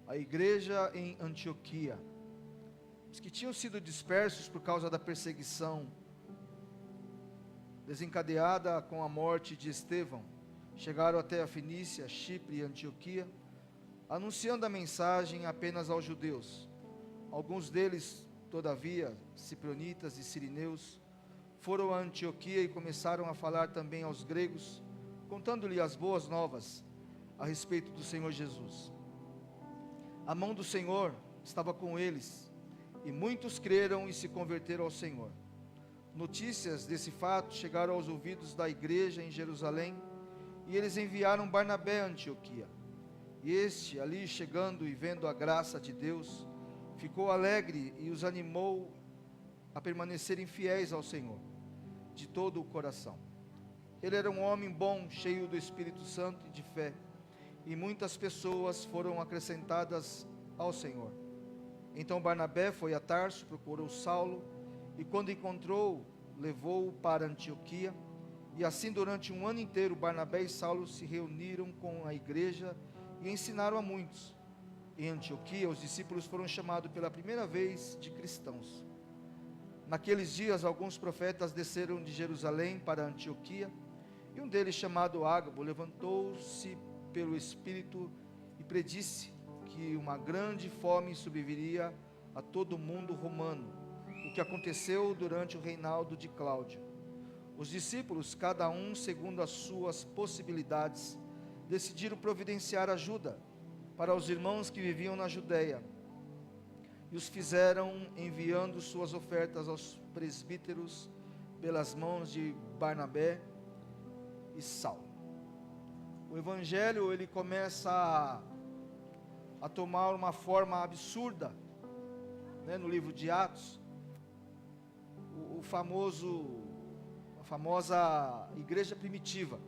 a igreja em Antioquia. Os que tinham sido dispersos por causa da perseguição desencadeada com a morte de Estevão, chegaram até a Fenícia, Chipre e Antioquia, anunciando a mensagem apenas aos judeus. Alguns deles, todavia, ciprionitas e sirineus, foram a Antioquia e começaram a falar também aos gregos, contando-lhe as boas novas a respeito do Senhor Jesus. A mão do Senhor estava com eles, e muitos creram e se converteram ao Senhor. Notícias desse fato chegaram aos ouvidos da igreja em Jerusalém, e eles enviaram Barnabé a Antioquia. E este, ali chegando e vendo a graça de Deus, ficou alegre e os animou a permanecerem fiéis ao Senhor, de todo o coração. Ele era um homem bom, cheio do Espírito Santo e de fé, e muitas pessoas foram acrescentadas ao Senhor. Então Barnabé foi a Tarso, procurou Saulo, e quando encontrou, levou-o para Antioquia, e assim durante um ano inteiro Barnabé e Saulo se reuniram com a igreja e ensinaram a muitos. Em Antioquia, os discípulos foram chamados pela primeira vez de cristãos. Naqueles dias, alguns profetas desceram de Jerusalém para Antioquia, e um deles, chamado Ágabo, levantou-se pelo Espírito e predisse que uma grande fome sobreviria a todo o mundo romano, o que aconteceu durante o reinado de Cláudio. Os discípulos, cada um segundo as suas possibilidades, decidiram providenciar ajuda para os irmãos que viviam na Judeia, e os fizeram enviando suas ofertas aos presbíteros pelas mãos de Barnabé e Saulo. O evangelho ele começa a tomar uma forma absurda, né, no livro de Atos. A famosa igreja primitiva.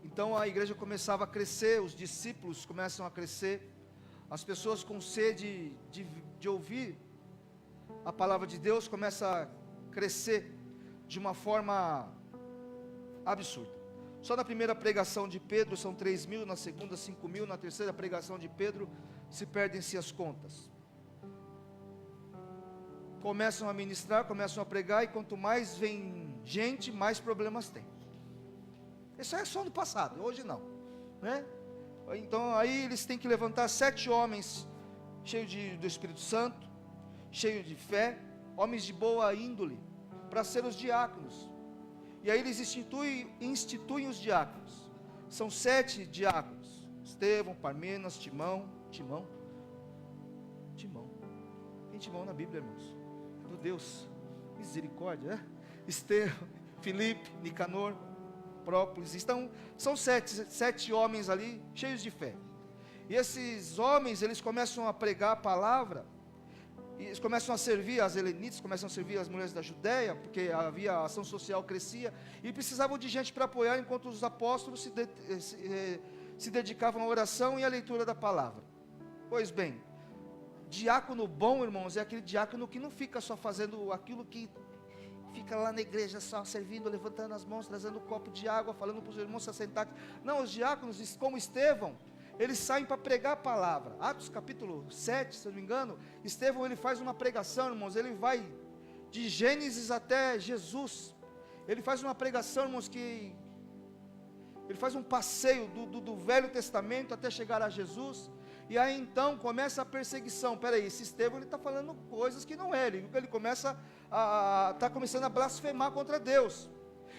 Então a igreja começava a crescer, os discípulos começam a crescer, as pessoas com sede de ouvir a palavra de Deus começam a crescer de uma forma absurda. Só na primeira pregação de Pedro são 3.000, na segunda 5.000, na terceira pregação de Pedro se perdem-se as contas. Começam a ministrar, começam a pregar, e quanto mais vem gente, mais problemas tem. Isso é só no passado, hoje não, né? Então aí eles têm que levantar 7 homens cheios do Espírito Santo, cheios de fé, homens de boa índole, para ser os diáconos. E aí eles instituem os diáconos. São 7 diáconos: Estevão, Parmenas, Timão. Tem Timão na Bíblia, irmãos? Meu Deus, misericórdia, né? Estevão, Filipe, Nicanor, Própolis. Então, são 7 homens ali, cheios de fé. E esses homens, eles começam a pregar a palavra, e eles começam a servir as helenitas, começam a servir as mulheres da Judéia, porque a ação social crescia, e precisavam de gente para apoiar, enquanto os apóstolos se dedicavam à oração e à leitura da palavra. Pois bem, diácono bom, irmãos, é aquele diácono que não fica só fazendo aquilo que fica lá na igreja só servindo, levantando as mãos, trazendo um copo de água, falando para os irmãos se assentarem. Não, os diáconos, como Estevão, eles saem para pregar a palavra. Atos capítulo 7, se eu não me engano, Estevão ele faz uma pregação, irmãos, ele vai de Gênesis até Jesus. Ele faz uma pregação, irmãos, que ele faz um passeio do Velho Testamento até chegar a Jesus. E aí então começa a perseguição. Peraí, esse Estevão ele está falando coisas que não é. Ele começa está começando a blasfemar contra Deus.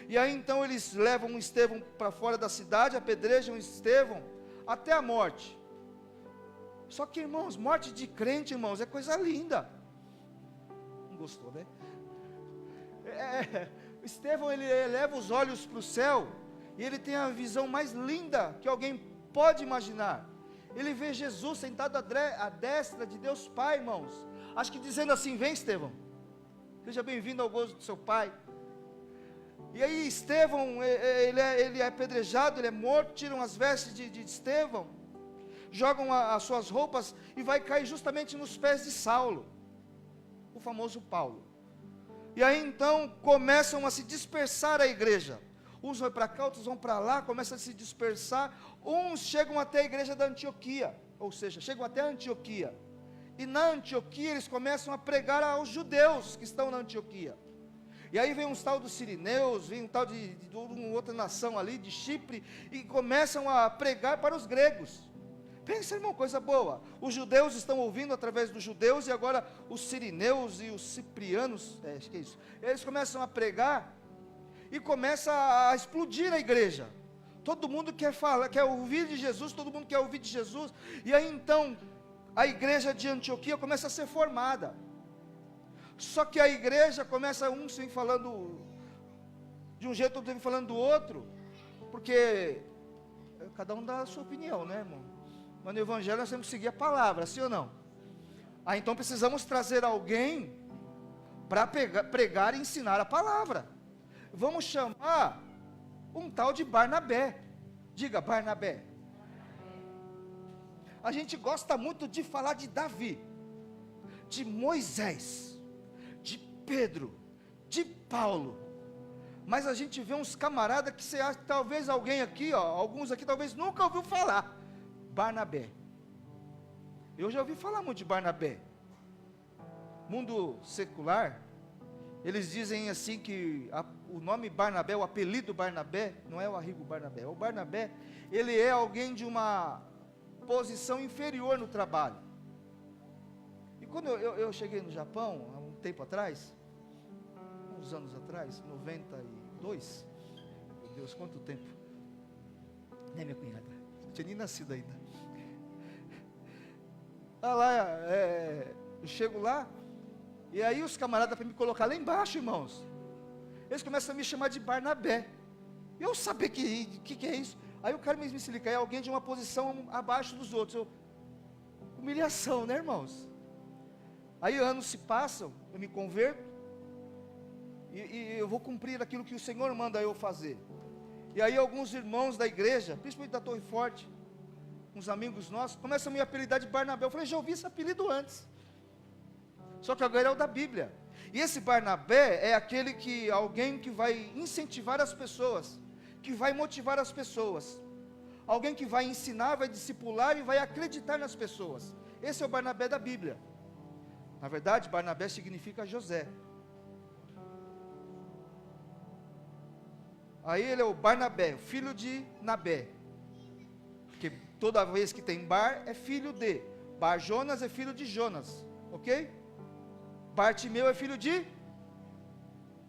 E aí então eles levam Estevão para fora da cidade, apedrejam Estevão até a morte. Só que, irmãos, morte de crente, irmãos, é coisa linda. Não gostou, né? Estevão ele eleva os olhos para o céu, e ele tem a visão mais linda que alguém pode imaginar. Ele vê Jesus sentado à destra de Deus Pai, irmãos. Acho que dizendo assim: vem, Estevão, seja bem-vindo ao gozo do seu Pai. E aí Estevão, ele é apedrejado, ele é morto, tiram as vestes de Estevão, jogam as suas roupas, e vai cair justamente nos pés de Saulo, o famoso Paulo. E aí então começam a se dispersar a igreja. uns vão para cá, outros vão para lá, começam a se dispersar, uns chegam até a igreja da Antioquia, ou seja, chegam até a Antioquia, e na Antioquia eles começam a pregar aos judeus que estão na Antioquia, e aí vem um tal dos sirineus, vem um tal de uma outra nação ali, de Chipre, e começam a pregar para os gregos. Pensa, irmão, coisa boa, os judeus estão ouvindo através dos judeus, e agora os sirineus e os ciprianos, acho que é isso, eles começam a pregar, e começa a explodir a igreja, todo mundo quer falar, quer ouvir de Jesus, todo mundo quer ouvir de Jesus, e aí então, a igreja de Antioquia começa a ser formada, só que a igreja começa, um vem falando de um jeito, outro vem falando do outro, porque cada um dá a sua opinião, né, irmão? Mas no evangelho nós temos que seguir a palavra, sim ou não? Então precisamos trazer alguém para pregar e ensinar a palavra. Vamos chamar um tal de Barnabé. Diga, Barnabé. A gente gosta muito de falar de Davi, de Moisés, de Pedro, de Paulo, mas a gente vê uns camaradas que você acha, talvez alguém aqui, alguns aqui talvez nunca ouviu falar. Barnabé. Eu já ouvi falar muito de Barnabé. Mundo secular, eles dizem assim que o nome Barnabé, o apelido Barnabé, não é o Arrigo Barnabé, o Barnabé, ele é alguém de uma posição inferior no trabalho. E quando eu cheguei no Japão, há um tempo atrás, uns anos atrás, 92, meu Deus, quanto tempo, né, minha cunhada? Não tinha nem nascido ainda. Eu chego lá, e aí os camaradas para me colocar lá embaixo, irmãos, eles começam a me chamar de Barnabé. Eu sabia que é isso. Aí o cara me explica, é alguém de uma posição abaixo dos outros. Humilhação, né, irmãos? Aí anos se passam, eu me converto, e eu vou cumprir aquilo que o Senhor manda eu fazer. E aí alguns irmãos da igreja, principalmente da Torre Forte, uns amigos nossos, começam a me apelidar de Barnabé. Eu falei, já ouvi esse apelido antes, só que agora é o da Bíblia. E esse Barnabé é aquele que, alguém que vai incentivar as pessoas, que vai motivar as pessoas, alguém que vai ensinar, vai discipular e vai acreditar nas pessoas. Esse é o Barnabé da Bíblia. Na verdade, Barnabé significa José. Aí ele é o Barnabé, filho de Nabé, porque toda vez que tem Bar, é filho de, Bar Jonas é filho de Jonas, ok? Bartimeu é filho de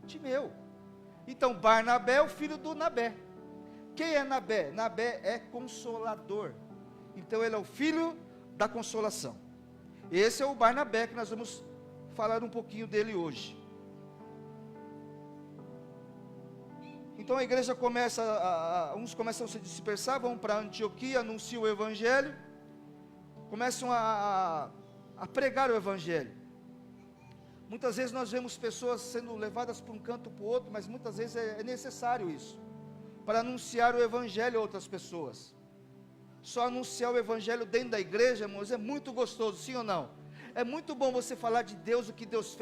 Timeu. Então Barnabé é o filho do Nabé. Quem é Nabé? Nabé é consolador, então ele é o filho da consolação. Esse é o Barnabé que nós vamos falar um pouquinho dele hoje. Então a igreja começa, uns começam a se dispersar, vão para Antioquia, anunciam o evangelho, começam a pregar o evangelho. Muitas vezes nós vemos pessoas sendo levadas para um canto para o outro, mas muitas vezes é necessário isso, para anunciar o evangelho a outras pessoas. Só anunciar o evangelho dentro da igreja, irmãos, é muito gostoso, sim ou não? É muito bom você falar de Deus, o que Deus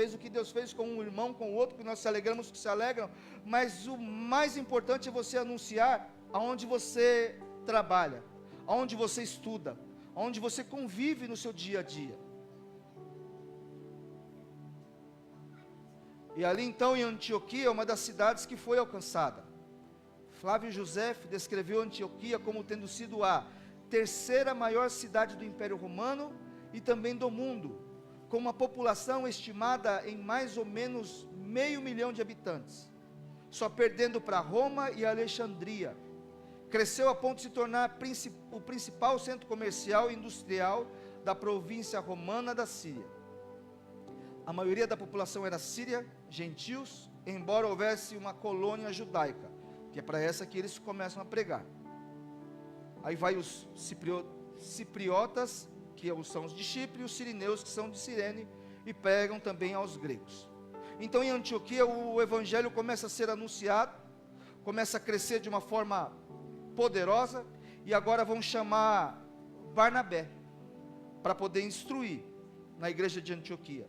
fez com um irmão, com o outro, que nós se alegramos, que se alegram, mas o mais importante é você anunciar aonde você trabalha, aonde você estuda, aonde você convive no seu dia a dia. E ali então em Antioquia, uma das cidades que foi alcançada. Flávio José descreveu Antioquia como tendo sido a terceira maior cidade do Império Romano e também do mundo, com uma população estimada em mais ou menos 500 mil de habitantes, só perdendo para Roma e Alexandria. Cresceu a ponto de se tornar o principal centro comercial e industrial da província romana da Síria. A maioria da população era síria, gentios, embora houvesse uma colônia judaica, que é para essa que eles começam a pregar. Aí vai os cipriotas, que são os de Chipre, e os sirineus, que são de Cirene, e pregam também aos gregos. Então em Antioquia o evangelho começa a ser anunciado, começa a crescer de uma forma poderosa, e agora vão chamar Barnabé, para poder instruir na igreja de Antioquia.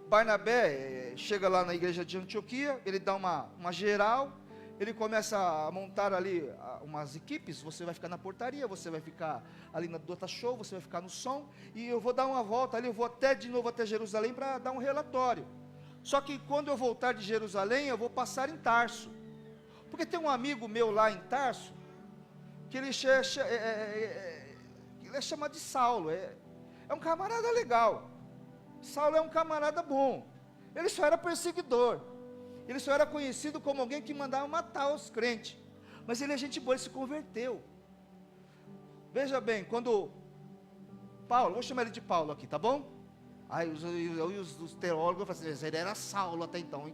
Barnabé chega lá na igreja de Antioquia, ele dá uma geral, ele começa a montar ali umas equipes, você vai ficar na portaria, você vai ficar ali no data show, você vai ficar no som, e eu vou dar uma volta ali, eu vou de novo até Jerusalém para dar um relatório. Só que quando eu voltar de Jerusalém, eu vou passar em Tarso, porque tem um amigo meu lá em Tarso, que ele é chamado de Saulo, é um camarada legal. Saulo é um camarada bom, ele só era perseguidor, ele só era conhecido como alguém que mandava matar os crentes, mas ele é gente boa, ele se converteu. Veja bem, quando Paulo, vou chamar ele de Paulo aqui, tá bom? Aí os teólogos falam assim, ele era Saulo até então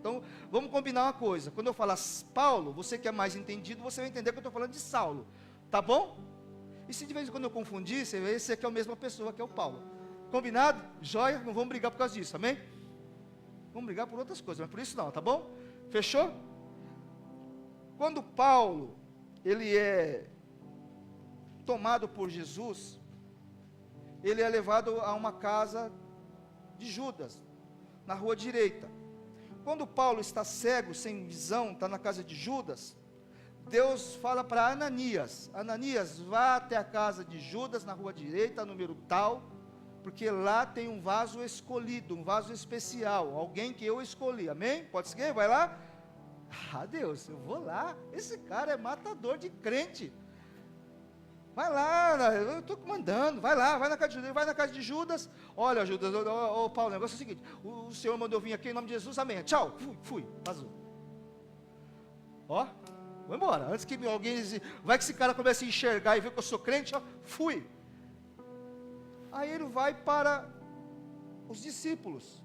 vamos combinar uma coisa, quando eu falar Paulo, você que é mais entendido, você vai entender que eu estou falando de Saulo, tá bom? E se de vez em quando eu confundir, esse aqui é a mesma pessoa que é o Paulo, combinado? Joia? Não vamos brigar por causa disso, amém? Vamos brigar por outras coisas, mas por isso não, tá bom? Fechou? Quando Paulo, ele é tomado por Jesus, ele é levado a uma casa de Judas, na rua direita. Quando Paulo está cego, sem visão, está na casa de Judas, Deus fala para Ananias, Ananias, vá até a casa de Judas, na rua direita, número tal, porque lá tem um vaso escolhido, um vaso especial, alguém que eu escolhi, amém? Pode seguir? Vai lá? Ah, Deus, eu vou lá, esse cara é matador de crente, vai lá, eu estou mandando, vai lá, vai na casa de Judas, olha Judas, Paulo, o negócio é o seguinte, o Senhor mandou vir aqui em nome de Jesus, amém, tchau, fui, vazou, ó, vou embora, antes que alguém, vai que esse cara comece a enxergar e ver que eu sou crente, ó, fui. Aí ele vai para os discípulos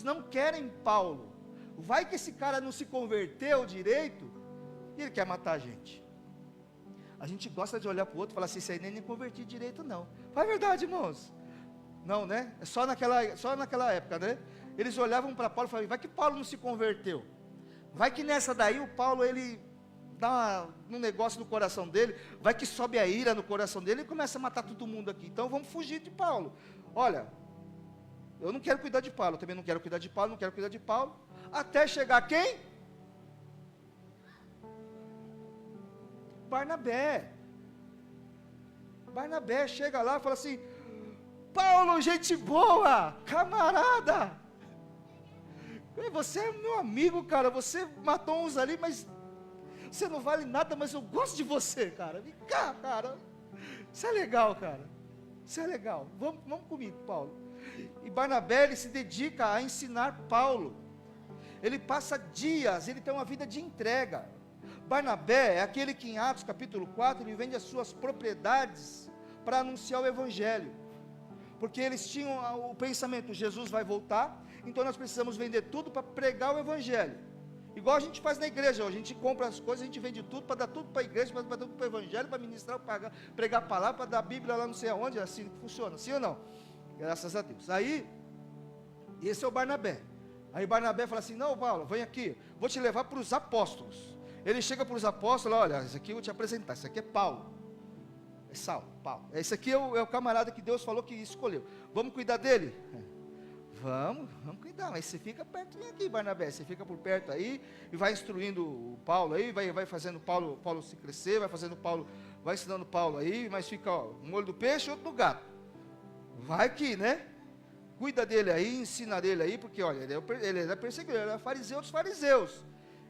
não querem Paulo, vai que esse cara não se converteu direito, e ele quer matar a gente gosta de olhar para o outro e falar assim, isso aí nem converti direito não, fala a verdade irmãos, não né, é só naquela época né, eles olhavam para Paulo e falavam, vai que Paulo não se converteu, vai que nessa daí o Paulo ele dá um negócio no coração dele, vai que sobe a ira no coração dele e começa a matar todo mundo aqui, então vamos fugir de Paulo, olha, eu não quero cuidar de Paulo, eu também não quero cuidar de Paulo, até chegar quem? Barnabé chega lá e fala assim, Paulo, gente boa, camarada, você é meu amigo, cara, você matou uns ali, mas você não vale nada, mas eu gosto de você, cara, vem cá, cara, isso é legal, cara, isso é legal, vamos comigo, Paulo. E Barnabé, ele se dedica a ensinar Paulo, ele passa dias, ele tem uma vida de entrega. Barnabé é aquele que em Atos capítulo 4, ele vende as suas propriedades para anunciar o evangelho, porque eles tinham o pensamento, Jesus vai voltar, então nós precisamos vender tudo para pregar o evangelho, igual a gente faz na igreja, a gente compra as coisas, a gente vende tudo, para dar tudo para a igreja, para dar tudo para o evangelho, para ministrar, para pregar a palavra, para dar a Bíblia lá não sei aonde, é assim que funciona, sim ou não? Graças a Deus. Aí, esse é o Barnabé. Aí Barnabé fala assim, não Paulo, vem aqui, vou te levar para os apóstolos. Ele chega para os apóstolos, olha, esse aqui eu vou te apresentar, esse aqui é Paulo, é Saulo, Paulo, esse aqui é o camarada que Deus falou que escolheu, vamos cuidar dele? Vamos cuidar, mas você fica perto aqui, Barnabé, você fica por perto aí, e vai instruindo o Paulo aí, vai fazendo Paulo se crescer, vai ensinando Paulo aí, mas fica, ó, um olho do peixe, outro do gato, vai aqui, né, cuida dele aí, ensina dele aí, porque olha, ele é perseguidor, ele é fariseu dos fariseus,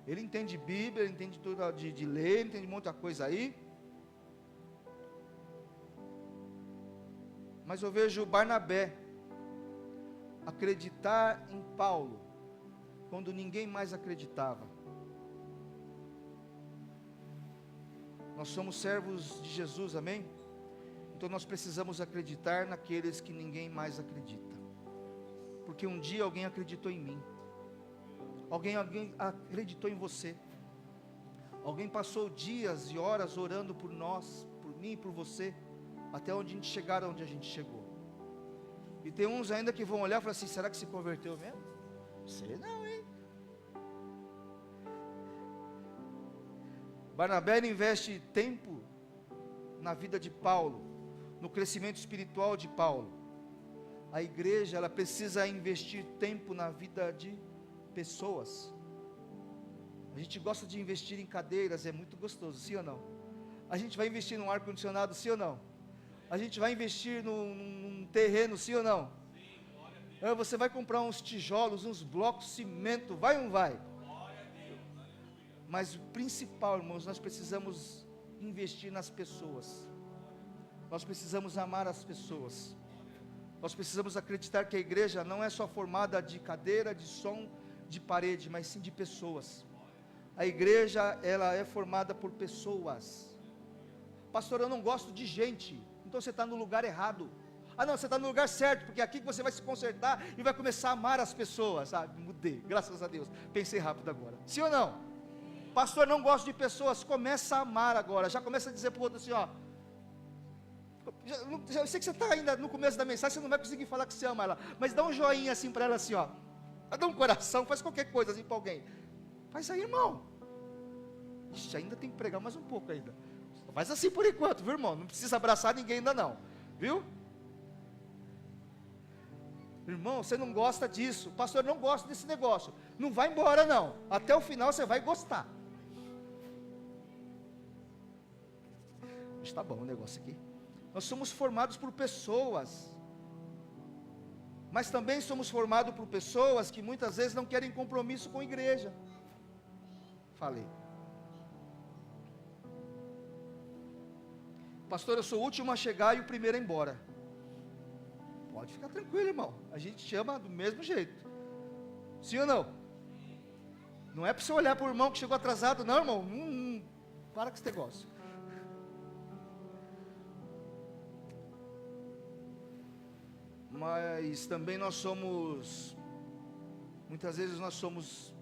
ele entende Bíblia, ele entende tudo de ler, ele entende muita coisa aí, mas eu vejo Barnabé acreditar em Paulo, quando ninguém mais acreditava. Nós somos servos de Jesus, amém? Então nós precisamos acreditar naqueles que ninguém mais acredita, porque um dia alguém acreditou em mim, alguém acreditou em você, alguém passou dias e horas orando por nós, por mim e por você, até onde a gente chegar, onde a gente chegou. E tem uns ainda que vão olhar e falar assim, será que se converteu mesmo? Sei não, hein? Barnabé investe tempo na vida de Paulo, no crescimento espiritual de Paulo. A igreja, ela precisa investir tempo na vida de pessoas. A gente gosta de investir em cadeiras, é muito gostoso, sim ou não? A gente vai investir num ar-condicionado, sim ou não? A gente vai investir num terreno, sim ou não? Você vai comprar uns tijolos, uns blocos, cimento, vai ou não vai? Mas o principal, irmãos, nós precisamos investir nas pessoas. Nós precisamos amar as pessoas. Nós precisamos acreditar que a igreja não é só formada de cadeira, de som, de parede, mas sim de pessoas. A igreja, ela é formada por pessoas. Pastor, eu não gosto de gente. Então você está no lugar errado. Ah não, você está no lugar certo, porque é aqui que você vai se consertar e vai começar a amar as pessoas. Mudei, graças a Deus. Pensei rápido agora. Sim ou não? Pastor, não gosto de pessoas. Começa a amar agora. Já começa a dizer para o outro assim, ó. Eu sei que você está ainda no começo da mensagem, você não vai conseguir falar que você ama ela, mas dá um joinha assim para ela assim, ó. Dá um coração, faz qualquer coisa assim para alguém. Faz aí, irmão. Ixi, ainda tem que pregar mais um pouco ainda. Faz assim por enquanto, viu, irmão? Não precisa abraçar ninguém ainda não, viu? Irmão, você não gosta disso. Pastor, não gosta desse negócio. Não vai embora não. Até o final você vai gostar. Está bom o negócio aqui. Nós somos formados por pessoas. Mas também somos formados por pessoas que muitas vezes não querem compromisso com a igreja. Falei. Pastor, eu sou o último a chegar e o primeiro a ir embora. Pode ficar tranquilo, irmão. A gente chama do mesmo jeito. Sim ou não? Não é para você olhar para o irmão que chegou atrasado, não, irmão. Para com esse negócio. Mas também nós somos, muitas vezes nós somos,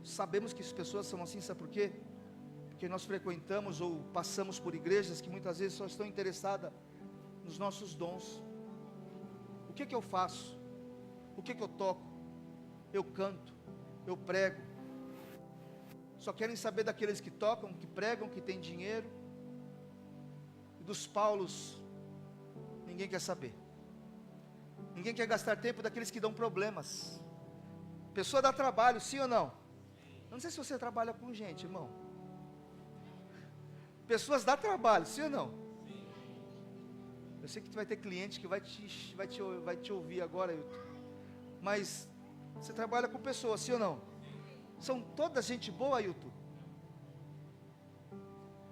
sabemos que as pessoas são assim, sabe por quê? Porque nós frequentamos ou passamos por igrejas que muitas vezes só estão interessadas nos nossos dons. O que eu faço? O que eu toco? Eu canto, eu prego. Só querem saber daqueles que tocam, que pregam, que têm dinheiro. E dos Paulos, ninguém quer saber. Ninguém quer gastar tempo daqueles que dão problemas. Pessoa dá trabalho, sim ou não? Eu não sei se você trabalha com gente, irmão. Pessoas dão trabalho, sim ou não? Eu sei que tu vai ter cliente que vai te ouvir agora, Hilton. Mas você trabalha com pessoas, sim ou não? São toda gente boa, Hilton.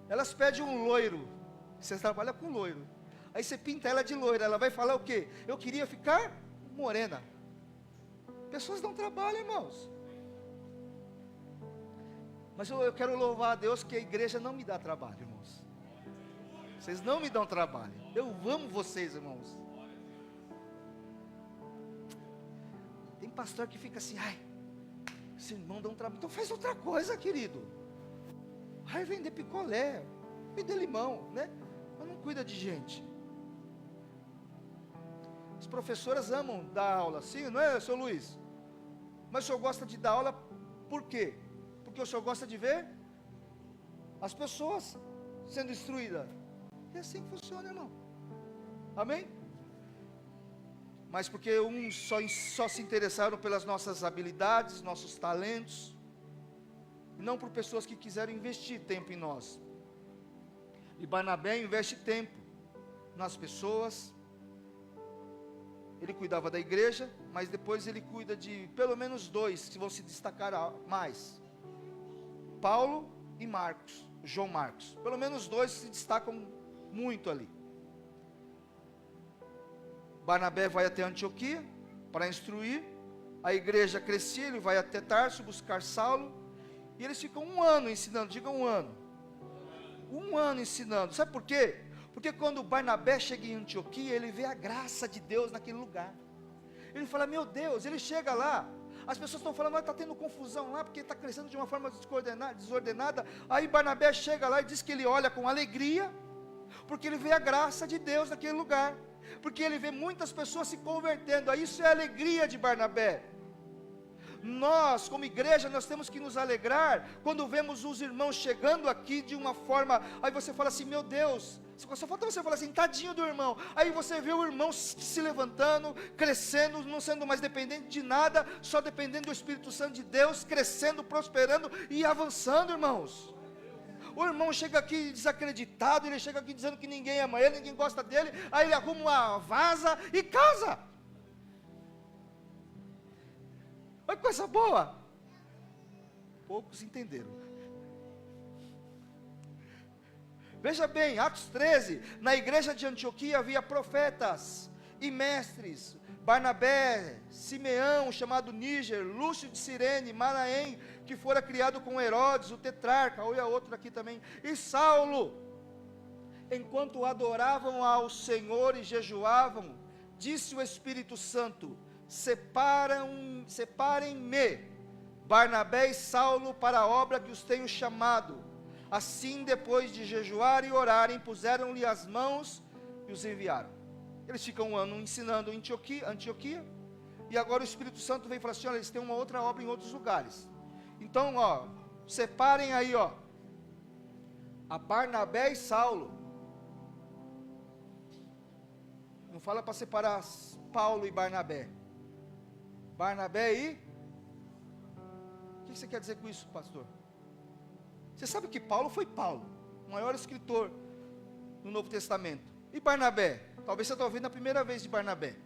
Elas pedem um loiro. Você trabalha com loiro. Aí você pinta ela de loira, ela vai falar o quê? Eu queria ficar morena. Pessoas dão trabalho, irmãos. Mas eu quero louvar a Deus que a igreja não me dá trabalho, irmãos. Vocês não me dão trabalho. Eu amo vocês, irmãos. Tem pastor que fica assim, ai, esse irmão dá um trabalho. Então faz outra coisa, querido. Vai vender picolé, vender limão, né? Mas não cuida de gente. As professoras amam dar aula, sim, não é, seu Luiz? Mas o senhor gosta de dar aula por quê? Porque o senhor gosta de ver as pessoas sendo instruídas. É assim que funciona, irmão. Amém? Mas porque uns só se interessaram pelas nossas habilidades, nossos talentos, e não por pessoas que quiseram investir tempo em nós. E Barnabé investe tempo nas pessoas. Ele cuidava da igreja, mas depois ele cuida de pelo menos dois que vão se destacar mais: Paulo e Marcos, João Marcos. Pelo menos dois se destacam muito ali. Barnabé vai até Antioquia para instruir. A igreja crescia, ele vai até Tarso buscar Saulo. E eles ficam um ano ensinando, diga um ano. Um ano ensinando. Sabe por quê? Porque quando Barnabé chega em Antioquia, ele vê a graça de Deus naquele lugar. Ele fala, meu Deus, ele chega lá. As pessoas estão falando, está tendo confusão lá, porque está crescendo de uma forma desordenada. Aí Barnabé chega lá e diz que ele olha com alegria, porque ele vê a graça de Deus naquele lugar. Porque ele vê muitas pessoas se convertendo. Aí isso é a alegria de Barnabé. Nós, como igreja, nós temos que nos alegrar quando vemos os irmãos chegando aqui de uma forma, aí você fala assim, meu Deus, só falta você falar assim, tadinho do irmão. Aí você vê o irmão se levantando, crescendo, não sendo mais dependente de nada, só dependendo do Espírito Santo de Deus, crescendo, prosperando e avançando, irmãos. O irmão chega aqui desacreditado, ele chega aqui dizendo que ninguém ama ele, ninguém gosta dele, aí ele arruma uma vaza e casa. Olha que coisa boa. Poucos entenderam. Veja bem, Atos 13, na igreja de Antioquia havia profetas e mestres, Barnabé, Simeão, chamado Níger, Lúcio de Cirene, Manaém, que fora criado com Herodes, o tetrarca, olha outro aqui também, e Saulo, enquanto adoravam ao Senhor e jejuavam, disse o Espírito Santo, separem-me, Barnabé e Saulo, para a obra que os tenho chamado. Assim, depois de jejuar e orarem, puseram-lhe as mãos e os enviaram. Eles ficam um ano ensinando em Antioquia, e agora o Espírito Santo vem e fala assim, olha, eles têm uma outra obra em outros lugares. Então, separem aí, a Barnabé e Saulo. Não fala para separar Paulo e Barnabé. Barnabé e... O que você quer dizer com isso, pastor? Você sabe que Paulo foi Paulo, o maior escritor no Novo Testamento. E Barnabé? Talvez você está ouvindo a primeira vez de Barnabé.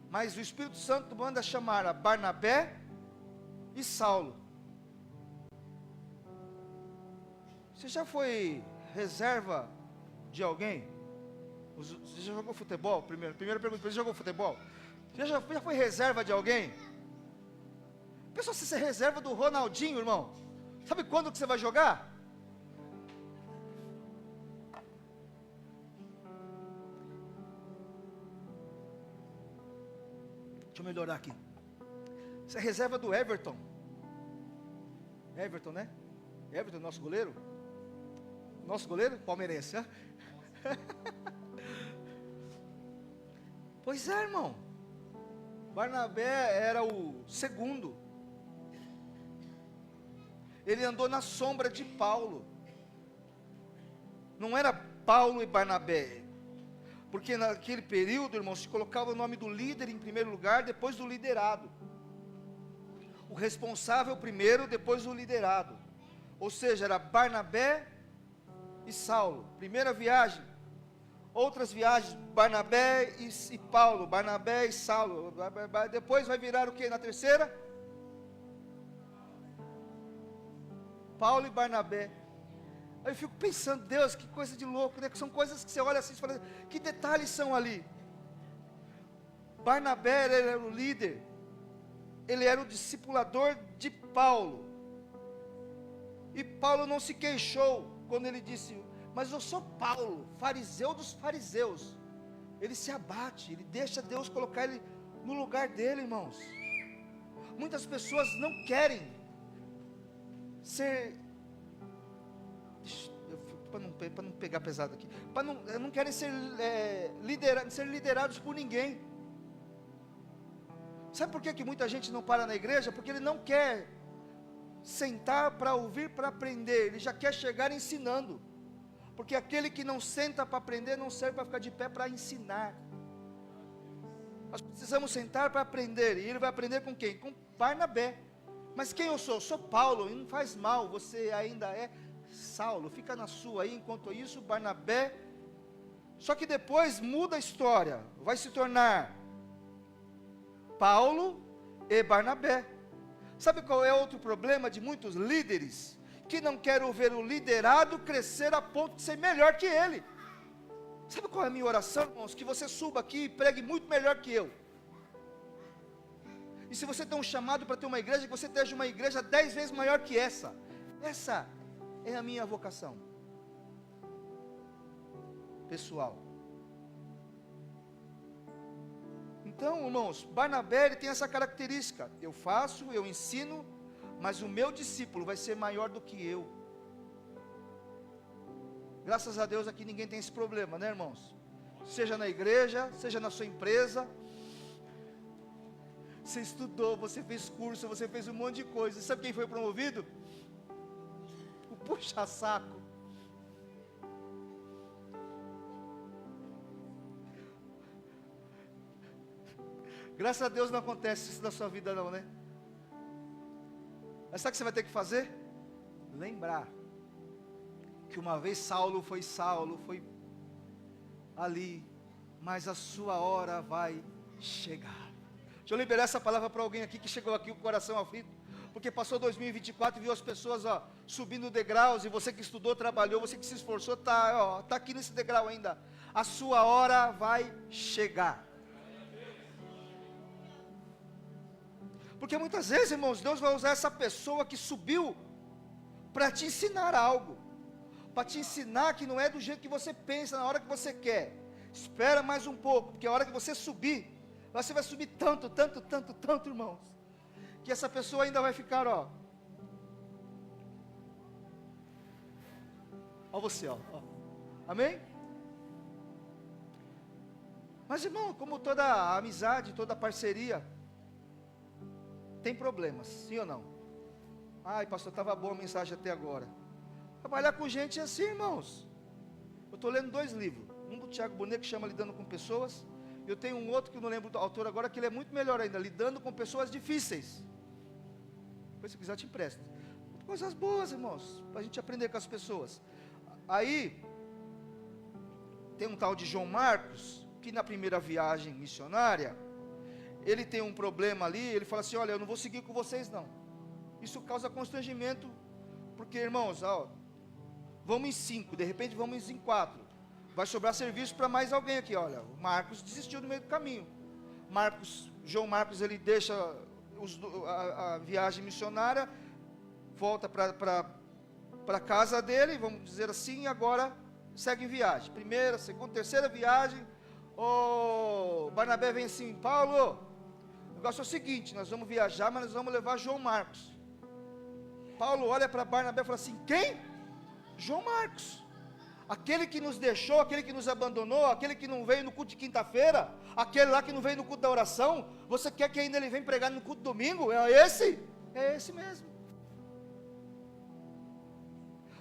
Mas o Espírito Santo manda chamar a Barnabé e Saulo. Você já foi reserva de alguém? Você já jogou futebol? Primeira pergunta, você jogou futebol? Você já foi reserva de alguém? Pessoal, se você é reserva do Ronaldinho, irmão, sabe quando que você vai jogar? Deixa eu melhorar aqui. Você é reserva do Everton. Everton, né? Everton, nosso goleiro. Nosso goleiro, palmeirense, né? Pois é, irmão. Barnabé era o segundo. Ele andou na sombra de Paulo. Não era Paulo e Barnabé. Porque naquele período, irmão, se colocava o nome do líder em primeiro lugar, depois do liderado. O responsável primeiro, depois o liderado. Ou seja, era Barnabé e Saulo. Primeira viagem. Outras viagens, Barnabé e Paulo. Barnabé e Saulo. Depois vai virar o que na terceira? Paulo e Barnabé. Aí eu fico pensando, Deus, que coisa de louco, né? Que são coisas que você olha assim e fala, que detalhes são ali? Barnabé, ele era o líder, ele era o discipulador de Paulo, e Paulo não se queixou, quando ele disse, mas eu sou Paulo, fariseu dos fariseus. Ele se abate, ele deixa Deus colocar ele no lugar dele, irmãos. Muitas pessoas não querem ser, para não pegar pesado aqui, não querem ser liderados por ninguém. Sabe por que muita gente não para na igreja? Porque ele não quer sentar para ouvir, para aprender, ele já quer chegar ensinando. Porque aquele que não senta para aprender, não serve para ficar de pé para ensinar. Nós precisamos sentar para aprender, e ele vai aprender com quem? Com Barnabé. Mas quem eu sou? Eu sou Paulo, e não faz mal, você ainda é Saulo, fica na sua aí, enquanto isso, Barnabé. Só que depois muda a história, vai se tornar Paulo e Barnabé. Sabe qual é outro problema de muitos líderes? Que não querem ver o liderado crescer a ponto de ser melhor que ele. Sabe qual é a minha oração, irmãos? Que você suba aqui e pregue muito melhor que eu. E se você tem um chamado para ter uma igreja, que você esteja uma igreja 10 vezes maior que essa. Essa é a minha vocação pessoal. Então, irmãos, Barnabé ele tem essa característica. Eu faço, eu ensino, mas o meu discípulo vai ser maior do que eu. Graças a Deus aqui ninguém tem esse problema, né, irmãos? Seja na igreja, seja na sua empresa, Você estudou, você fez curso, você fez um monte de coisa. Sabe quem foi promovido? O puxa-saco. Graças a Deus não acontece isso na sua vida não, né? Mas sabe o que você vai ter que fazer? Lembrar que uma vez Saulo foi ali, mas a sua hora vai chegar. Deixa eu liberar essa palavra para alguém aqui que chegou aqui com o coração aflito, porque passou 2024 e viu as pessoas subindo degraus, e você que estudou, trabalhou, você que se esforçou, tá aqui nesse degrau ainda. A sua hora vai chegar. Porque muitas vezes, irmãos, Deus vai usar essa pessoa que subiu para te ensinar algo, para te ensinar que não é do jeito que você pensa, na hora que você quer. Espera mais um pouco, porque a hora que você subir, você vai subir tanto, irmãos, que essa pessoa ainda vai ficar, ó você, ó. Amém? Mas, irmão, como toda amizade, toda parceria, tem problemas, sim ou não? Ai, pastor, estava boa a mensagem até agora. Trabalhar com gente é assim, irmãos. Eu estou lendo 2 livros. Um do Tiago Bonet, que chama Lidando com Pessoas. E eu tenho um outro, que eu não lembro do autor agora, que ele é muito melhor ainda, Lidando com Pessoas Difíceis. Depois, se quiser, eu te empresto. Coisas boas, irmãos, para a gente aprender com as pessoas. Aí, tem um tal de João Marcos, que na primeira viagem missionária, ele tem um problema ali, ele fala assim, olha, eu não vou seguir com vocês não. Isso causa constrangimento, porque, irmãos, vamos em 5, de repente vamos em 4. Vai sobrar serviço para mais alguém aqui, olha. O Marcos desistiu no meio do caminho. João Marcos, ele deixa a viagem missionária, volta para a casa dele, vamos dizer assim, e agora segue em viagem. Primeira, segunda, terceira viagem, Barnabé vem assim, Paulo, o negócio é o seguinte, nós vamos viajar, mas nós vamos levar João Marcos. Paulo olha para Barnabé e fala assim, quem? João Marcos. Aquele que nos deixou, aquele que nos abandonou, aquele que não veio no culto de quinta-feira, aquele lá que não veio no culto da oração, você quer que ainda ele venha pregar no culto domingo? É esse? É esse mesmo.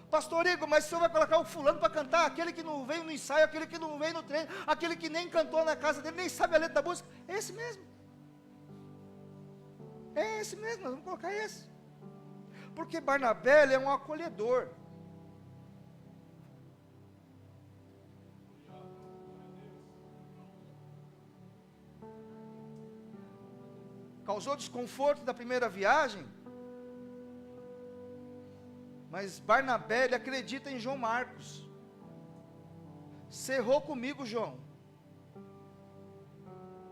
Pastor Igor, mas o senhor vai colocar o fulano para cantar, aquele que não veio no ensaio, aquele que não veio no treino, aquele que nem cantou na casa dele, nem sabe a letra da música, é esse mesmo. É esse mesmo, nós vamos colocar esse. Porque Barnabé, ele é um acolhedor. Causou desconforto da primeira viagem, mas Barnabé, ele acredita em João Marcos. Você errou comigo, João.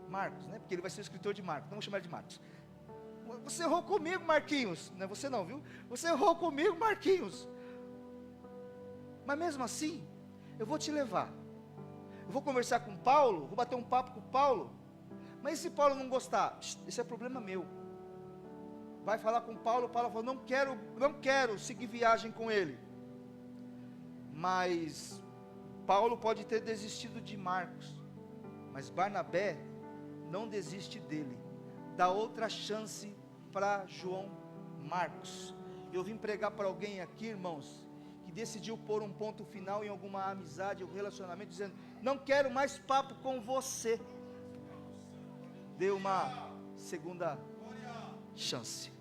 Marcos, né? Porque ele vai ser o escritor de Marcos, então vamos chamar ele de Marcos. Você errou comigo, Marquinhos. Não é você não, viu? Você errou comigo, Marquinhos. Mas mesmo assim, eu vou te levar. Eu vou conversar com Paulo, vou bater um papo com Paulo. Mas e se Paulo não gostar? Esse é problema meu. Vai falar com Paulo, Paulo falou, não quero seguir viagem com ele. Mas Paulo pode ter desistido de Marcos, mas Barnabé não desiste dele. Dá outra chance para João Marcos. Eu vim pregar para alguém aqui, irmãos, que decidiu pôr um ponto final em alguma amizade ou relacionamento, dizendo, não quero mais papo com você. Dê uma segunda chance.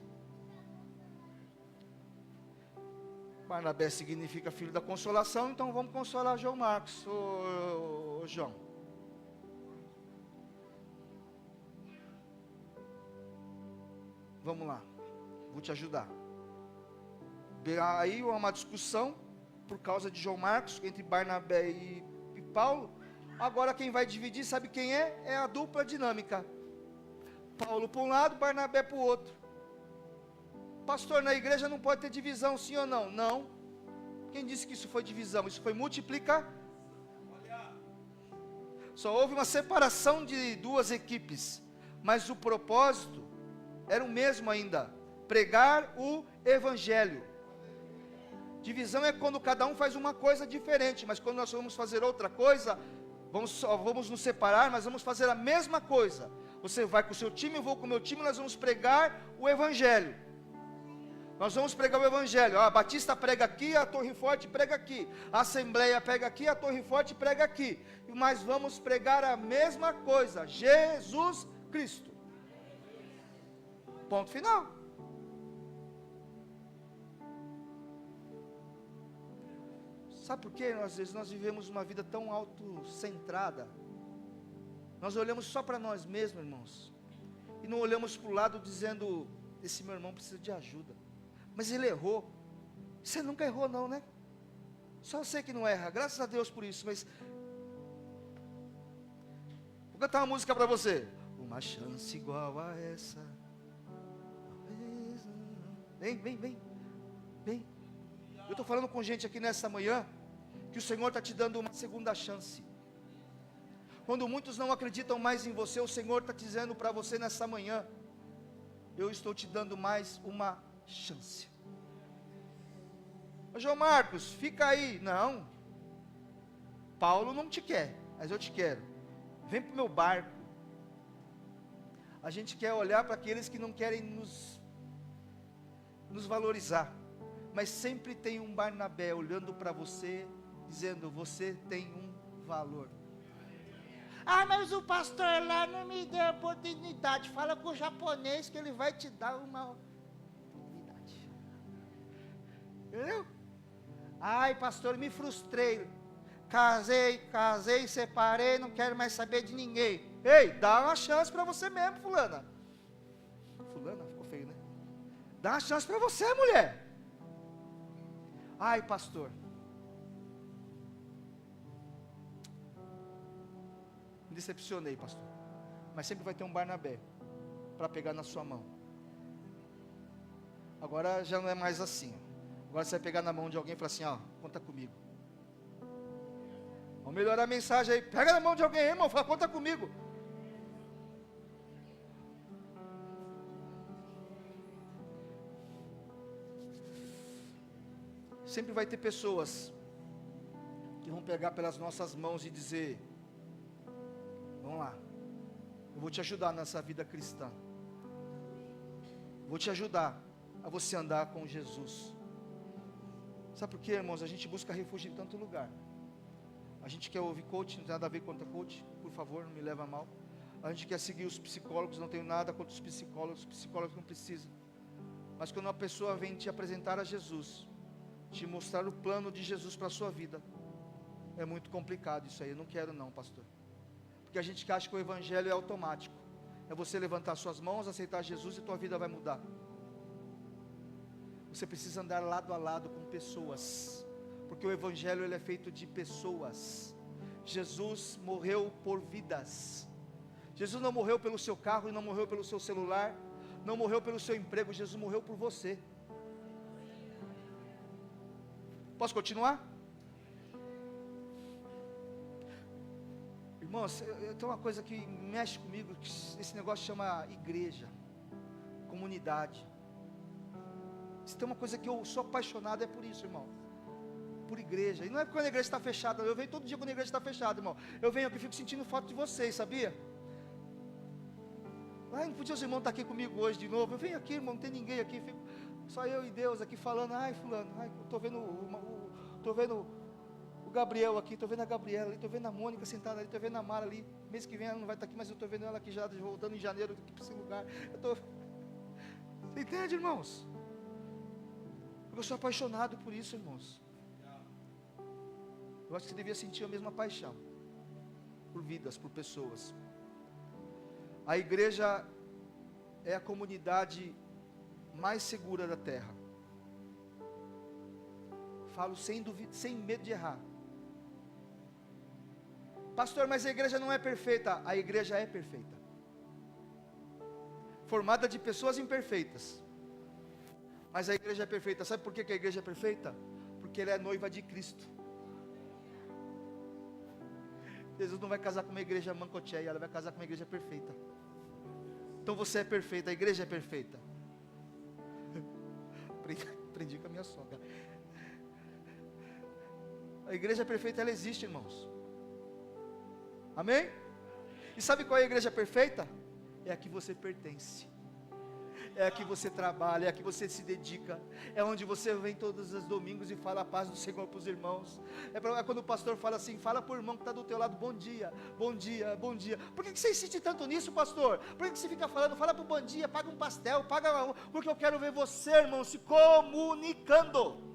Barnabé significa filho da consolação, então vamos consolar João Marcos. Ô João, vamos lá, vou te ajudar. Aí uma discussão por causa de João Marcos entre Barnabé e Paulo. Agora quem vai dividir, sabe quem é? É a dupla dinâmica. Paulo para um lado, Barnabé para o outro. Pastor, na igreja não pode ter divisão, sim ou não? Não. Quem disse que isso foi divisão? Isso foi multiplicar. Só houve uma separação de 2 equipes, mas o propósito era o mesmo ainda, pregar o evangelho. Divisão é quando cada um faz uma coisa diferente, mas quando nós vamos fazer outra coisa, vamos nos separar, mas vamos fazer a mesma coisa. Você vai com o seu time, eu vou com o meu time, nós vamos pregar o Evangelho. Nós vamos pregar o Evangelho. A Batista prega aqui, a Torre Forte prega aqui. A Assembleia prega aqui, a Torre Forte prega aqui. Mas vamos pregar a mesma coisa, Jesus Cristo. Ponto final. Sabe por quê? Às vezes nós vivemos uma vida tão autocentrada. Nós olhamos só para nós mesmos, irmãos. E não olhamos para o lado dizendo, esse meu irmão precisa de ajuda. Mas ele errou. Você nunca errou não, né? Só você que não erra. Graças a Deus por isso. Mas vou cantar uma música para você. Uma chance igual a essa. Vem, vem, vem. Vem. Eu estou falando com gente aqui nessa manhã, que o Senhor está te dando uma segunda chance. Quando muitos não acreditam mais em você, o Senhor está dizendo para você nessa manhã, eu estou te dando mais uma chance. Ô João Marcos, fica aí. Não, Paulo não te quer, mas eu te quero. Vem para o meu barco. A gente quer olhar para aqueles que não querem nos valorizar, mas sempre tem um Barnabé olhando para você, dizendo, você tem um valor. Ah, mas o pastor lá não me deu oportunidade. Fala com o japonês que ele vai te dar uma oportunidade. Entendeu? Ai, pastor, me frustrei. Casei, separei, não quero mais saber de ninguém. Ei, dá uma chance para você mesmo, fulana. Fulana, ficou feio, né? Dá uma chance para você, mulher. Ai, pastor. Me decepcionei, pastor. Mas sempre vai ter um Barnabé para pegar na sua mão. Agora já não é mais assim. Agora você vai pegar na mão de alguém e falar assim, ó, conta comigo. Vamos melhorar a mensagem aí. Pega na mão de alguém, irmão, fala, conta comigo. Sempre vai ter pessoas que vão pegar pelas nossas mãos e dizer, vamos lá, eu vou te ajudar nessa vida cristã. Vou te ajudar a você andar com Jesus. Sabe por quê, irmãos? A gente busca refúgio em tanto lugar. A gente quer ouvir coach, não tem nada a ver contra coach, por favor, não me leva a mal. A gente quer seguir os psicólogos, não tenho nada contra os psicólogos não precisam. Mas quando uma pessoa vem te apresentar a Jesus, te mostrar o plano de Jesus para a sua vida, é muito complicado isso aí. Eu não quero não, pastor. Porque a gente acha que o Evangelho é automático. É você levantar suas mãos, aceitar Jesus e tua vida vai mudar. Você precisa andar lado a lado com pessoas, porque o Evangelho ele é feito de pessoas. Jesus morreu por vidas. Jesus não morreu pelo seu carro, não morreu pelo seu celular, não morreu pelo seu emprego. Jesus morreu por você. Posso continuar? Irmãos, eu tenho uma coisa que mexe comigo, que esse negócio chama igreja, comunidade. Se tem uma coisa que eu sou apaixonado é por isso, irmão. Por igreja. E não é porque a igreja está fechada, eu venho todo dia quando a igreja está fechada, irmão. Eu venho aqui e fico sentindo falta de vocês, sabia? Ai, não podia os irmãos estar aqui comigo hoje de novo. Eu venho aqui, irmão, não tem ninguém aqui, fico só eu e Deus aqui falando. Ai, fulano, ai, estou vendo o Gabriel aqui, estou vendo a Gabriela ali, estou vendo a Mônica sentada ali, estou vendo a Mara ali. Mês que vem ela não vai estar aqui, mas eu estou vendo ela aqui já voltando em janeiro aqui para esse lugar. Você entende, irmãos? Eu sou apaixonado por isso, irmãos. Eu acho que você devia sentir a mesma paixão por vidas, por pessoas. A igreja é a comunidade mais segura da terra. Falo sem dúvida, sem medo de errar. Pastor, mas a igreja não é perfeita. A igreja é perfeita, formada de pessoas imperfeitas. Mas a igreja é perfeita. Sabe por que a igreja é perfeita? Porque ela é noiva de Cristo. Jesus não vai casar com uma igreja mancocheia, ela vai casar com uma igreja perfeita. Então você é perfeito, a igreja é perfeita. Aprendi com a minha sogra. A igreja perfeita, ela existe, irmãos. Amém? E sabe qual é a igreja perfeita? É a que você pertence, é a que você trabalha, é a que você se dedica, é onde você vem todos os domingos e fala a paz do Senhor para os irmãos. É quando o pastor fala assim, fala para o irmão que está do teu lado, bom dia, bom dia, bom dia. Por que você insiste tanto nisso, pastor? Por que você fica falando, fala para o bom dia, paga um pastel, porque eu quero ver você, irmão, se comunicando.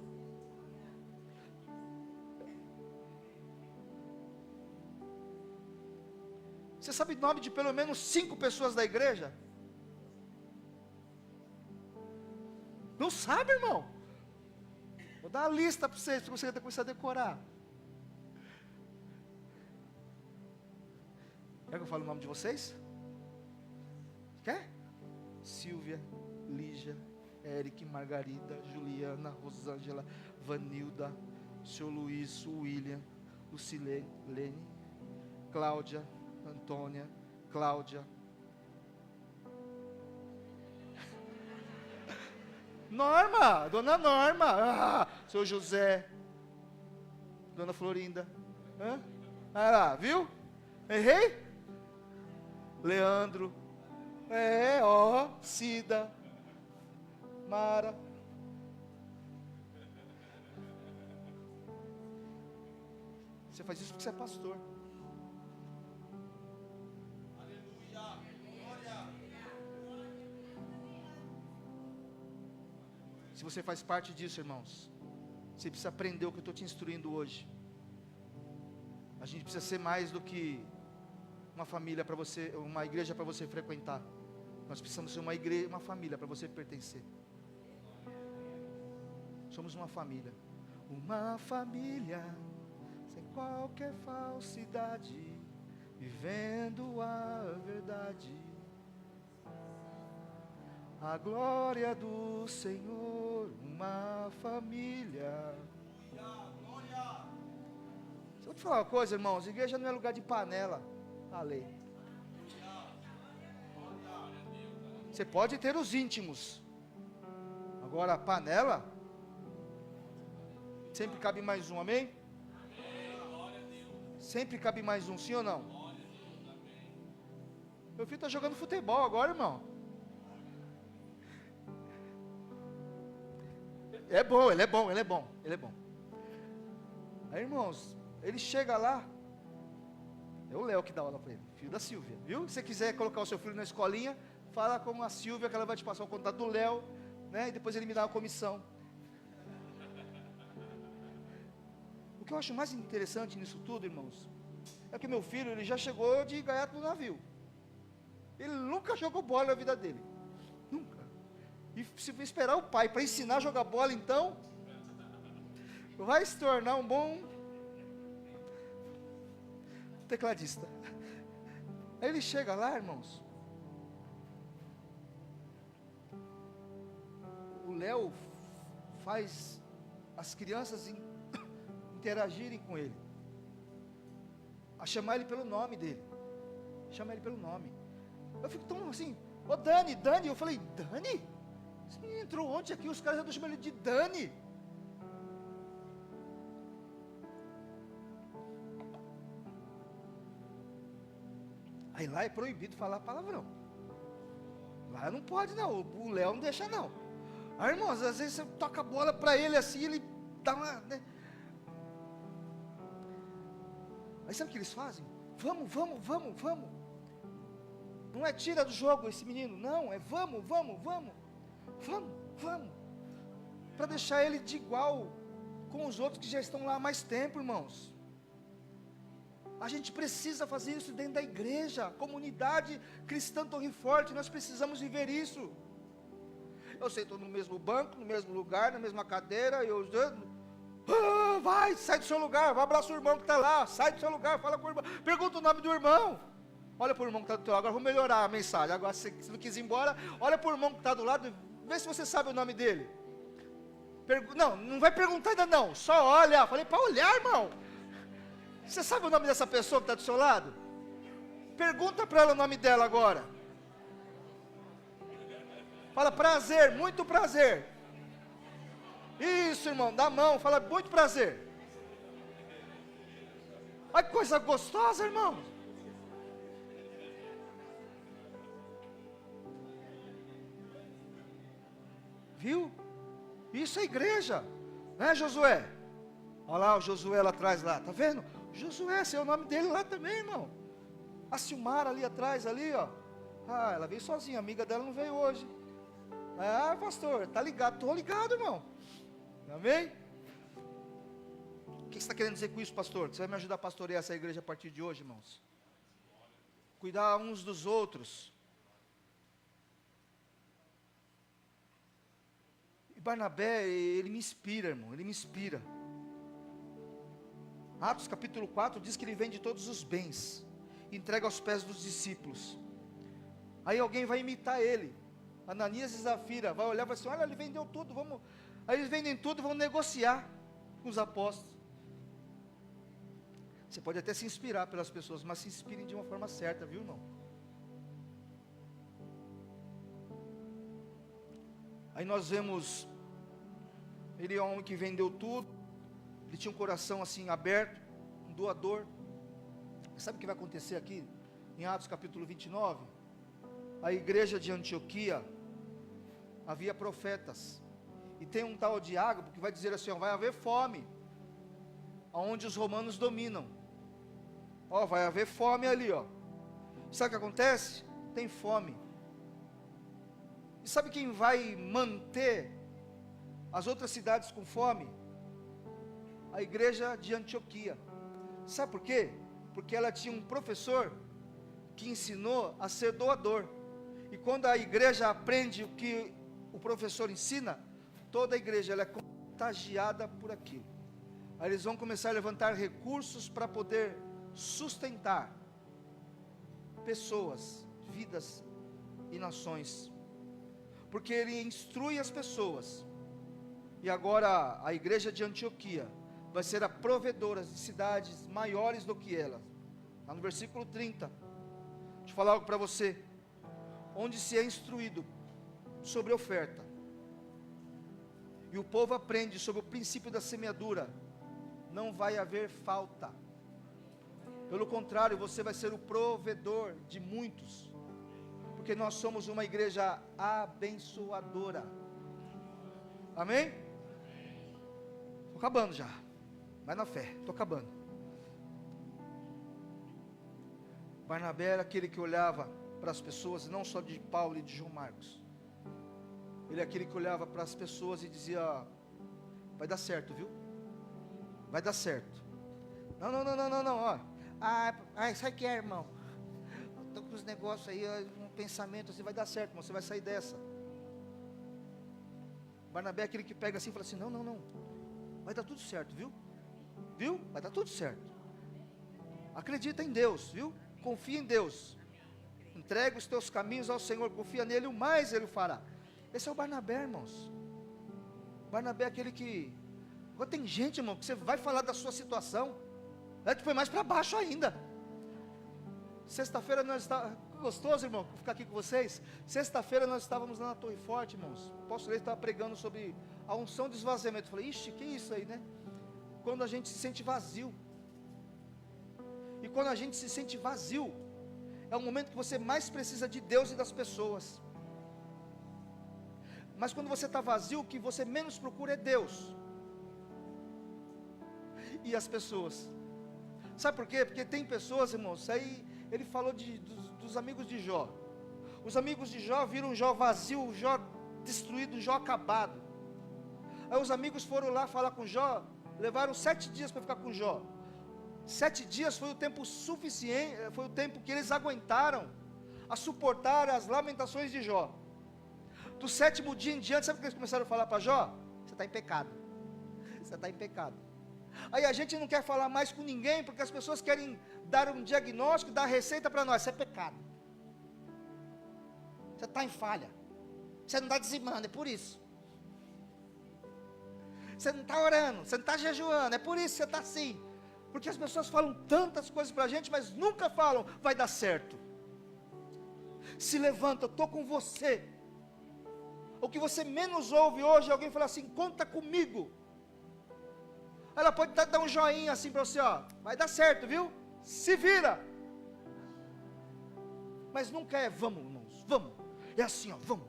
Você sabe o nome de pelo menos 5 pessoas da igreja? Não sabe, irmão? Vou dar uma lista para vocês, para você começar a decorar. Quer que eu fale o nome de vocês? Quer? Silvia, Lígia, Eric, Margarida, Juliana, Rosângela, Vanilda, seu Luiz, William, Lucilene, Cláudia, Antônia, Cláudia, Norma, dona Norma, seu José, dona Florinda, ah lá, viu? Errei? Leandro, Cida, Mara. Você faz isso porque você é pastor. Se você faz parte disso, irmãos, você precisa aprender o que eu estou te instruindo hoje. A gente precisa ser mais do que uma família para você, uma igreja para você frequentar. Nós precisamos ser uma igreja, uma família para você pertencer. Somos uma família sem qualquer falsidade, vivendo a verdade. A glória do Senhor, uma família. Vou te falar uma coisa, irmãos, igreja não é lugar de panela, a lei. Você pode ter os íntimos, agora a panela, sempre cabe mais um, amém? Sempre cabe mais um, sim ou não? Meu filho está jogando futebol agora, irmão. É bom, ele é bom. Aí, irmãos, ele chega lá, é o Léo que dá aula para ele, filho da Silvia, viu? Se você quiser colocar o seu filho na escolinha, fala com a Silvia que ela vai te passar o contato do Léo, né? E depois ele me dá uma comissão. O que eu acho mais interessante nisso tudo, irmãos, é que meu filho, ele já chegou de gaiato no navio. Ele nunca jogou bola na vida dele, nunca. E se esperar o pai para ensinar a jogar bola, então vai se tornar um bom tecladista. Aí ele chega lá, irmãos, o Léo faz as crianças interagirem com ele, a chamar ele pelo nome dele, chama ele pelo nome. Eu fico tão assim, ô Dani, eu falei, Dani? Esse menino entrou ontem aqui, os caras já estão chamando ele de Dani. Aí lá é proibido falar palavrão. Lá não pode não, o Léo não deixa não. Aí, irmãos, às vezes você toca a bola para ele assim, ele dá uma, né? Aí sabe o que eles fazem? Vamos. Não é tira do jogo esse menino, não, é vamos. Para deixar ele de igual com os outros que já estão lá há mais tempo, irmãos. A gente precisa fazer isso dentro da igreja, comunidade cristã Torre Forte, nós precisamos viver isso. Eu sento no mesmo banco, no mesmo lugar, na mesma cadeira, vai, sai do seu lugar, vai abraçar o irmão que está lá, sai do seu lugar, fala com o irmão, pergunta o nome do irmão, olha para o irmão que está do teu lado, agora vamos melhorar a mensagem, agora se não quis ir embora, olha para o irmão que está do lado, vê se você sabe o nome dele. Não vai perguntar ainda não, só olha. Falei para olhar, irmão. Você sabe o nome dessa pessoa que está do seu lado? Pergunta para ela o nome dela agora. Fala prazer, muito prazer. Isso, irmão, dá a mão, fala muito prazer. Olha que coisa gostosa, irmão. Viu? Isso é igreja. Não é, Josué? Olha lá o Josué lá atrás lá. Tá vendo? Josué, esse é o nome dele lá também, irmão. A Silmara ali atrás, ali, ó. Ah, ela veio sozinha, a amiga dela não veio hoje. Ah, pastor, tá ligado? Estou ligado, irmão. Amém? O que você está querendo dizer com isso, pastor? Você vai me ajudar a pastorear essa igreja a partir de hoje, irmãos? Cuidar uns dos outros. E Barnabé, ele me inspira, irmão, ele me inspira. Atos capítulo 4 diz que ele vende todos os bens, entrega aos pés dos discípulos. Aí alguém vai imitar ele. Ananias e Zafira vai olhar e vai assim, olha, ele vendeu tudo, vamos. Aí eles vendem tudo e vão negociar com os apóstolos. Você pode até se inspirar pelas pessoas, mas se inspirem de uma forma certa, viu, irmão? Aí nós vemos, ele é um homem que vendeu tudo, ele tinha um coração assim aberto, um doador. Sabe o que vai acontecer aqui? Em Atos capítulo 29, a igreja de Antioquia, havia profetas, e tem um tal de Ágabo que vai dizer assim, ó, vai haver fome, aonde os romanos dominam, ó, vai haver fome ali, ó. Sabe o que acontece? Tem fome. E sabe quem vai manter as outras cidades com fome? A igreja de Antioquia. Sabe por quê? Porque ela tinha um professor que ensinou a ser doador, e quando a igreja aprende o que o professor ensina, toda a igreja ela é contagiada por aquilo. Aí eles vão começar a levantar recursos para poder sustentar pessoas, vidas e nações, porque ele instrui as pessoas. E agora a igreja de Antioquia vai ser a provedora de cidades maiores do que ela. Lá no versículo 30, deixa eu falar algo para você. Onde se é instruído sobre oferta, e o povo aprende sobre o princípio da semeadura, não vai haver falta. Pelo contrário, você vai ser o provedor de muitos, porque nós somos uma igreja abençoadora. Amém? Estou acabando já, vai na fé, estou acabando. Barnabé era aquele que olhava para as pessoas, não só de Paulo e de João Marcos. Ele é aquele que olhava para as pessoas e dizia, vai dar certo, viu? Vai dar certo. Não, ó. Sabe o que é, irmão? Estou com os negócios aí, um pensamento assim, vai dar certo, irmão, você vai sair dessa. Barnabé é aquele que pega assim e fala assim, não, vai dar tudo certo, viu? Viu? Vai dar tudo certo. Acredita em Deus, viu? Confia em Deus. Entrega os teus caminhos ao Senhor, confia nele, o mais ele fará. Esse é o Barnabé, irmãos. Barnabé é aquele que... Agora tem gente, irmão, que você vai falar da sua situação, que foi mais para baixo ainda. Sexta-feira nós estávamos... Gostoso, irmão, ficar aqui com vocês. Sexta-feira nós estávamos lá na Torre Forte, irmãos. O apóstolo estava pregando sobre a unção de esvaziamento. Eu falei, ixi, que isso aí, né? Quando a gente se sente vazio. E quando a gente se sente vazio, é o momento que você mais precisa de Deus e das pessoas. Mas quando você está vazio, o que você menos procura é Deus e as pessoas. Sabe por quê? Porque tem pessoas, irmãos, aí ele falou dos amigos de Jó. Os amigos de Jó viram Jó vazio, Jó destruído, Jó acabado. Aí os amigos foram lá falar com Jó, levaram 7 dias para ficar com Jó. 7 dias foi o tempo suficiente, foi o tempo que eles aguentaram a suportar as lamentações de Jó. Do 7º dia em diante, sabe o que eles começaram a falar para Jó? Você está em pecado. Você está em pecado. Aí a gente não quer falar mais com ninguém, porque as pessoas querem dar um diagnóstico, dar receita para nós. Isso é pecado. Você está em falha. Você não está dizimando, é por isso. Você não está orando, você não está jejuando, é por isso que você está assim. Porque as pessoas falam tantas coisas para a gente, mas nunca falam, vai dar certo. Se levanta, eu estou com você. O que você menos ouve hoje é alguém falar assim, conta comigo. Ela pode dar um joinha assim para você, ó, vai dar certo, viu? Se vira. Mas nunca é, vamos irmãos, vamos. É assim, ó, vamos.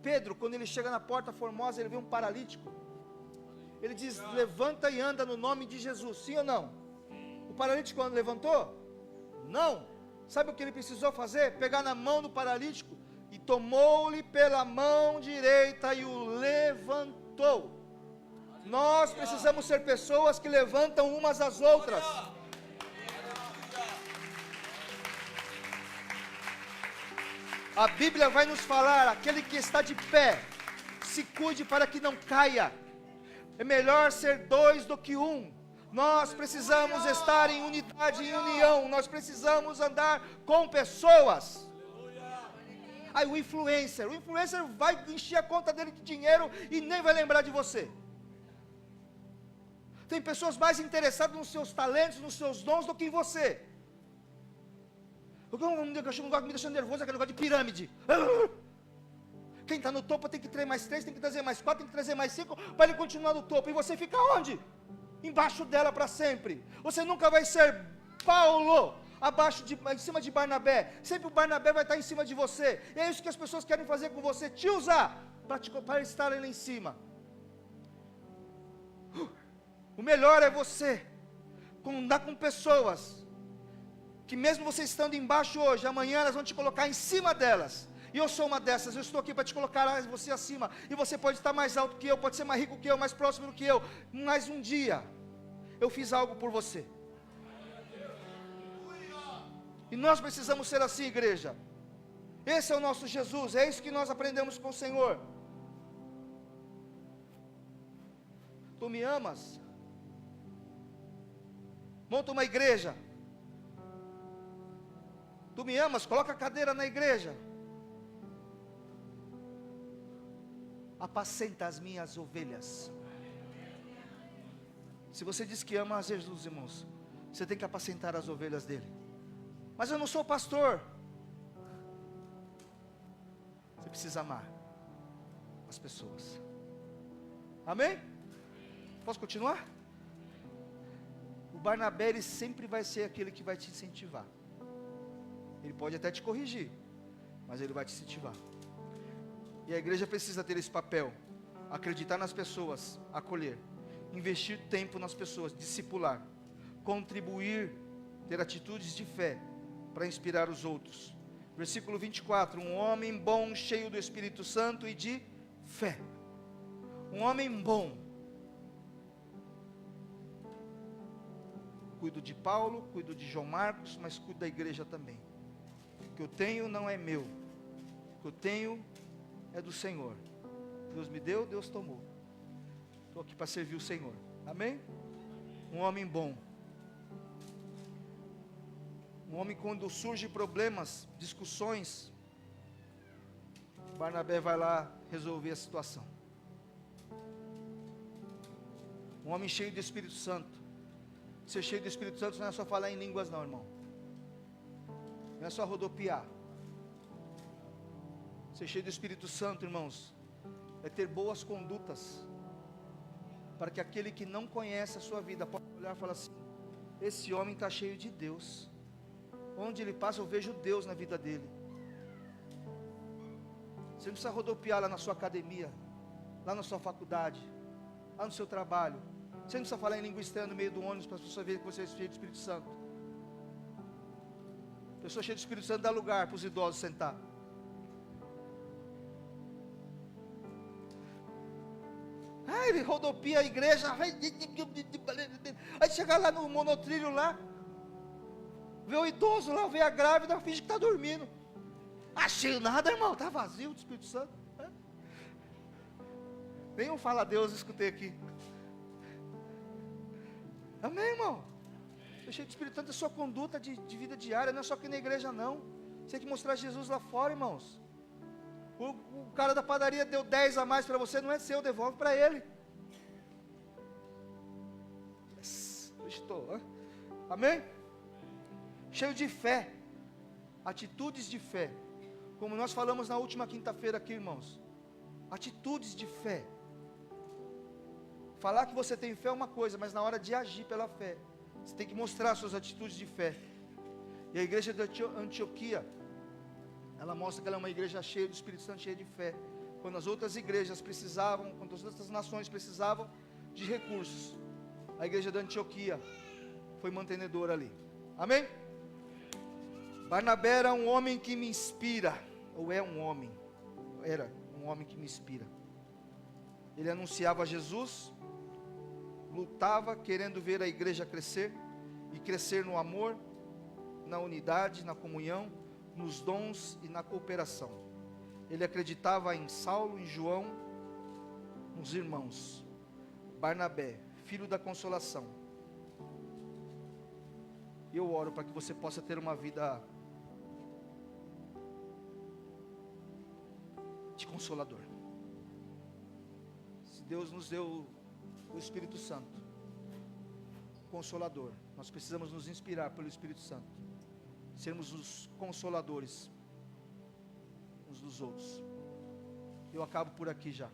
Pedro, quando ele chega na porta formosa, ele vê um paralítico. Ele diz: levanta e anda no nome de Jesus. Sim ou não? O paralítico quando levantou? Não. Sabe o que ele precisou fazer? Pegar na mão do paralítico e tomou-lhe pela mão direita e o levantou. Nós precisamos ser pessoas que levantam umas às outras. A Bíblia vai nos falar: aquele que está de pé, se cuide para que não caia. É melhor ser dois do que um. Nós precisamos estar em unidade, em união. Nós precisamos andar com pessoas. Aí o influencer vai encher a conta dele de dinheiro e nem vai lembrar de você. Tem pessoas mais interessadas nos seus talentos, nos seus dons do que em você. Porque um negócio que me deixa nervoso é aquele negócio de pirâmide. Quem está no topo tem que trazer mais 3, tem que trazer mais 4, tem que trazer mais 5 para ele continuar no topo. E você fica onde? Embaixo dela para sempre. Você nunca vai ser Paulo em cima de Barnabé. Sempre o Barnabé vai estar em cima de você. E é isso que as pessoas querem fazer com você, te usar para estar lá em cima. O melhor é você andar com pessoas que mesmo você estando embaixo hoje, amanhã elas vão te colocar em cima delas. E eu sou uma dessas. Eu estou aqui para te colocar você acima. E você pode estar mais alto que eu, pode ser mais rico que eu, mais próximo do que eu. Mas um dia eu fiz algo por você. E nós precisamos ser assim, igreja. Esse é o nosso Jesus. É isso que nós aprendemos com o Senhor. Tu me amas? Monta uma igreja. Tu me amas? Coloca a cadeira na igreja. Apacenta as minhas ovelhas. Se você diz que ama a Jesus, irmãos, você tem que apacentar as ovelhas dele. Mas eu não sou pastor. Você precisa amar as pessoas. Amém? Posso continuar? O Barnabé, ele sempre vai ser aquele que vai te incentivar. Ele pode até te corrigir, mas ele vai te incentivar. E a igreja precisa ter esse papel: acreditar nas pessoas, acolher, investir tempo nas pessoas, discipular, contribuir, ter atitudes de fé para inspirar os outros. Versículo 24: um homem bom, cheio do Espírito Santo e de fé. Um homem bom. Cuido de Paulo, cuido de João Marcos, mas cuido da igreja também. O que eu tenho não é meu. O que eu tenho é do Senhor. Deus me deu, Deus tomou. Estou aqui para servir o Senhor. Amém? Um homem bom. Um homem, quando surgem problemas, discussões, Barnabé vai lá resolver a situação. Um homem cheio do Espírito Santo. Ser cheio do Espírito Santo não é só falar em línguas não, irmão. Não é só rodopiar. Ser cheio do Espírito Santo, irmãos, é ter boas condutas, para que aquele que não conhece a sua vida possa olhar e falar assim: esse homem está cheio de Deus. Onde ele passa eu vejo Deus na vida dele. Você não precisa rodopiar lá na sua academia, lá na sua faculdade, lá no seu trabalho. Você não precisa falar em língua estranha no meio do ônibus para as pessoas verem que você é cheio do Espírito Santo. Pessoa cheia do Espírito Santo dá lugar para os idosos sentar. Ele rodopia a igreja. Aí chega lá no monotrilho lá, vê o idoso lá, vê a grávida, finge que está dormindo. Achei nada, irmão, está vazio do Espírito Santo. Nenhum fala a Deus, escutei aqui. Amém, irmão? Ser cheio do Espírito Santo é sua conduta de vida diária, não é só aqui na igreja não. Você tem que mostrar Jesus lá fora, irmãos. O cara da padaria deu 10 a mais para você, não é seu, devolve para ele. Estou, amém? Cheio de fé, atitudes de fé, como nós falamos na última quinta-feira aqui, irmãos. Atitudes de fé. Falar que você tem fé é uma coisa, mas na hora de agir pela fé, você tem que mostrar suas atitudes de fé. E a igreja de Antioquia, ela mostra que ela é uma igreja cheia do Espírito Santo, cheia de fé. quando as outras igrejas precisavam, quando as outras nações precisavam de recursos, a igreja da Antioquia foi mantenedora ali. Amém? Barnabé era um homem que me inspira, ou é um homem, era um homem que me inspira. Ele anunciava Jesus, lutava querendo ver a igreja crescer, e crescer no amor, na unidade, na comunhão, nos dons e na cooperação. Ele acreditava em Saulo, em João, nos irmãos. Barnabé, filho da consolação. E eu oro para que você possa ter uma vida de consolador. Se Deus nos deu o Espírito Santo, consolador, nós precisamos nos inspirar pelo Espírito Santo, sermos os consoladores uns dos outros. Eu acabo por aqui já.